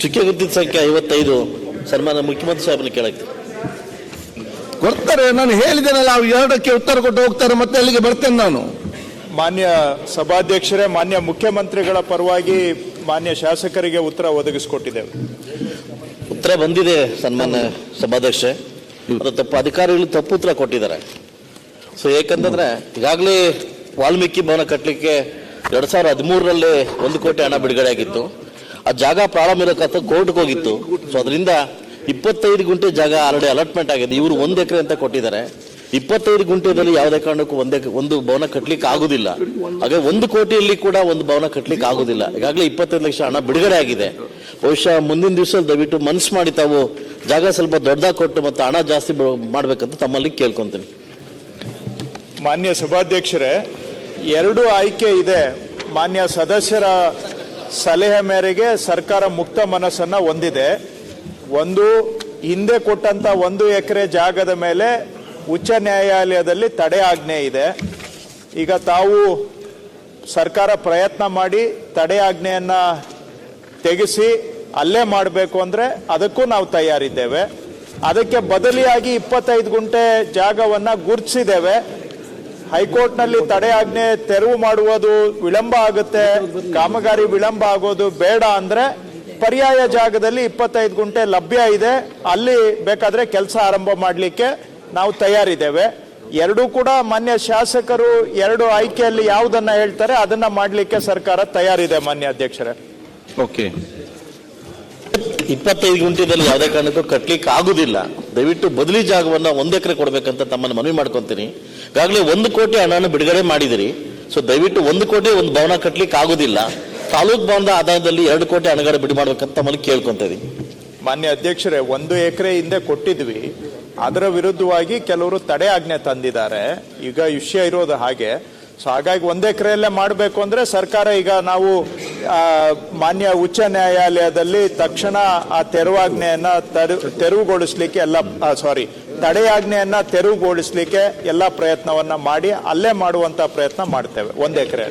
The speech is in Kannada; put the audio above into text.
ಚುಕ್ಕೆ ಗುರುತಿನ ಸಂಖ್ಯೆ 55 ಸನ್ಮಾನ್ಯ ಮುಖ್ಯಮಂತ್ರಿ ಸಾಹೇಬನ ಕೇಳಕ್ಕೆ ಕೊಡ್ತಾರೆ. ನಾನು ಹೇಳಿದ್ದೇನಲ್ಲ, ಅವ್ರು 2ಕ್ಕೆ ಉತ್ತರ ಕೊಟ್ಟು ಹೋಗ್ತಾರೆ, ಮತ್ತೆ ಅಲ್ಲಿಗೆ ಬರ್ತೇನೆ ನಾನು. ಮಾನ್ಯ ಸಭಾಧ್ಯಕ್ಷರೇ, ಮಾನ್ಯ ಮುಖ್ಯಮಂತ್ರಿಗಳ ಪರವಾಗಿ ಮಾನ್ಯ ಶಾಸಕರಿಗೆ ಉತ್ತರ ಒದಗಿಸಿಕೊಟ್ಟಿದ್ದೇವೆ. ಉತ್ತರ ಬಂದಿದೆ ಸನ್ಮಾನ್ಯ ಸಭಾಧ್ಯಕ್ಷೆ. ಅದು ತಪ್ಪು, ಅಧಿಕಾರಿಗಳು ತಪ್ಪು ಉತ್ತರ ಕೊಟ್ಟಿದ್ದಾರೆ. ಸೊ ಏಕಂತಂದ್ರೆ ಈಗಾಗಲೇ ವಾಲ್ಮೀಕಿ ಭವನ ಕಟ್ಟಲಿಕ್ಕೆ 2013ರಲ್ಲಿ 1 ಕೋಟಿ ಹಣ ಬಿಡುಗಡೆ ಆಗಿತ್ತು. ಆ ಜಾಗ ಪ್ರಾರಂಭ ಇರೋಕಂತ ಕೋರ್ಟ್ಗೆ ಹೋಗಿತ್ತು. ಸೊ ಅದರಿಂದ 25 ಗುಂಟೆ ಜಾಗ ಆಲ್ರೆಡಿ ಅಲಾಟ್ಮೆಂಟ್ ಆಗಿದೆ. ಇವರು 1 ಎಕರೆ ಅಂತ ಕೊಟ್ಟಿದ್ದಾರೆ. 25 ಗುಂಟೆದಲ್ಲಿ ಯಾವುದೇ ಕಾರಣಕ್ಕೂ ಒಂದು ಭವನ ಕಟ್ಟಲಿಕ್ಕೆ ಆಗುದಿಲ್ಲ. ಹಾಗೆ 1 ಕೋಟಿಯಲ್ಲಿ ಕೂಡ ಒಂದು ಭವನ ಕಟ್ಟಲಿಕ್ಕೆ ಆಗುದಿಲ್ಲ. ಈಗಾಗಲೇ 25 ಲಕ್ಷ ಹಣ ಬಿಡುಗಡೆ ಆಗಿದೆ. ಬಹುಶಃ ಮುಂದಿನ ದಿವಸದಲ್ಲಿ ದಯವಿಟ್ಟು ಮನಸ್ಸು ಮಾಡಿ ತಾವು ಜಾಗ ಸ್ವಲ್ಪ ದೊಡ್ಡದಾಗಿ ಕೊಟ್ಟು ಮತ್ತು ಹಣ ಜಾಸ್ತಿ ಮಾಡ್ಬೇಕಂತ ತಮ್ಮಲ್ಲಿ ಕೇಳ್ಕೊಂತೀನಿ. ಮಾನ್ಯ ಸಭಾಧ್ಯಕ್ಷರೇ, 2 ಆಯ್ಕೆ ಇದೆ. ಮಾನ್ಯ ಸದಸ್ಯರ ಸಲಹೆ ಮೇರೆಗೆ ಸರ್ಕಾರ ಮುಕ್ತ ಮನಸ್ಸನ್ನ ಹೊಂದಿದೆ. ಒಂದು, ಹಿಂದೆ ಕೊಟ್ಟಂತ 1 ಎಕರೆ ಜಾಗದ ಮೇಲೆ ಉಚ್ಚ ನ್ಯಾಯಾಲಯದಲ್ಲಿ ತಡೆ ಆಜ್ಞೆ ಇದೆ. ಈಗ ತಾವು ಸರ್ಕಾರ ಪ್ರಯತ್ನ ಮಾಡಿ ತಡೆ ಆಜ್ಞೆಯನ್ನ ತೆಗೆಸಿ ಅಲ್ಲೇ ಮಾಡಬೇಕು ಅಂದ್ರೆ ಅದಕ್ಕೂ ನಾವು ತಯಾರಿದ್ದೇವೆ. ಅದಕ್ಕೆ ಬದಲಿಯಾಗಿ 25 ಗುಂಟೆ ಜಾಗವನ್ನ ಗುರುತಿಸಿದ್ದೇವೆ. ಹೈಕೋರ್ಟ್ನಲ್ಲಿ ತಡೆ ಆಜ್ಞೆ ತೆರವು ಮಾಡುವುದು ವಿಳಂಬ ಆಗುತ್ತೆ, ಕಾಮಗಾರಿ ವಿಳಂಬ ಆಗೋದು ಬೇಡ ಅಂದ್ರೆ ಪರ್ಯಾಯ ಜಾಗದಲ್ಲಿ 25 ಗುಂಟೆ ಲಭ್ಯ ಇದೆ, ಅಲ್ಲಿ ಬೇಕಾದ್ರೆ ಕೆಲಸ ಆರಂಭ ಮಾಡಲಿಕ್ಕೆ ನಾವು ತಯಾರಿದ್ದೇವೆ. 2 ಕೂಡ ಮಾನ್ಯ ಶಾಸಕರು 2 ಆಯ್ಕೆಯಲ್ಲಿ ಯಾವುದನ್ನ ಹೇಳ್ತಾರೆ ಅದನ್ನ ಮಾಡಲಿಕ್ಕೆ ಸರ್ಕಾರ ತಯಾರಿದೆ. ಮಾನ್ಯ ಅಧ್ಯಕ್ಷರೇ, ಓಕೆ, 25 ಗುಂಟೆದಲ್ಲಿ ಯಾವುದೇ ಕಾರಣಕ್ಕೂ ಕಟ್ಲಿಕ್ಕೆ ಆಗುದಿಲ್ಲ. ದಯವಿಟ್ಟು ಬದಲಿ ಜಾಗವನ್ನ 1 ಎಕರೆ ಕೊಡ್ಬೇಕಂತ ತಮ್ಮನ್ನು ಮನವಿ ಮಾಡ್ಕೊಂತೀನಿ. ಈಗಾಗಲೇ 1 ಕೋಟಿ ಹಣವನ್ನು ಬಿಡುಗಡೆ ಮಾಡಿದಿರಿ. ಸೊ ದಯವಿಟ್ಟು 1 ಕೋಟಿ ಒಂದು ಭವನ ಕಟ್ಲಿಕ್ಕೆ ಆಗುದಿಲ್ಲ. ತಾಲೂಕು ಭವನದ ಆದಾಯದಲ್ಲಿ 2 ಕೋಟಿ ಹಣಗಾರ ಬಿಡು ಮಾಡ್ಬೇಕಂತ ತಮ್ಮಲ್ಲಿ ಕೇಳ್ಕೊಂತ ಇದೀನಿ. ಮಾನ್ಯ ಅಧ್ಯಕ್ಷರೇ, 1 ಎಕರೆ ಹಿಂದೆ ಕೊಟ್ಟಿದ್ವಿ, ಅದರ ವಿರುದ್ಧವಾಗಿ ಕೆಲವರು ತಡೆ ಆಜ್ಞೆ ತಂದಿದ್ದಾರೆ. ಈಗ ವಿಷಯ ಇರೋದು ಹಾಗೆ. ಸೊ ಹಾಗಾಗಿ 1 ಎಕರೆಯಲ್ಲೇ ಮಾಡಬೇಕು ಅಂದ್ರೆ ಸರ್ಕಾರ ಈಗ ನಾವು ಮಾನ್ಯ ಉಚ್ಚ ನ್ಯಾಯಾಲಯದಲ್ಲಿ ತಕ್ಷಣ ಆ ತೆರವಾಜ್ಞೆಯನ್ನ ತೆರವುಗೊಳಿಸ್ಲಿಕ್ಕೆ ತಡೆಯಾಜ್ಞೆಯನ್ನ ತೆರವುಗೊಳಿಸ್ಲಿಕ್ಕೆ ಎಲ್ಲ ಪ್ರಯತ್ನವನ್ನ ಮಾಡಿ ಅಲ್ಲೇ ಮಾಡುವಂತ ಪ್ರಯತ್ನ ಮಾಡ್ತೇವೆ 1 ಎಕರೆ.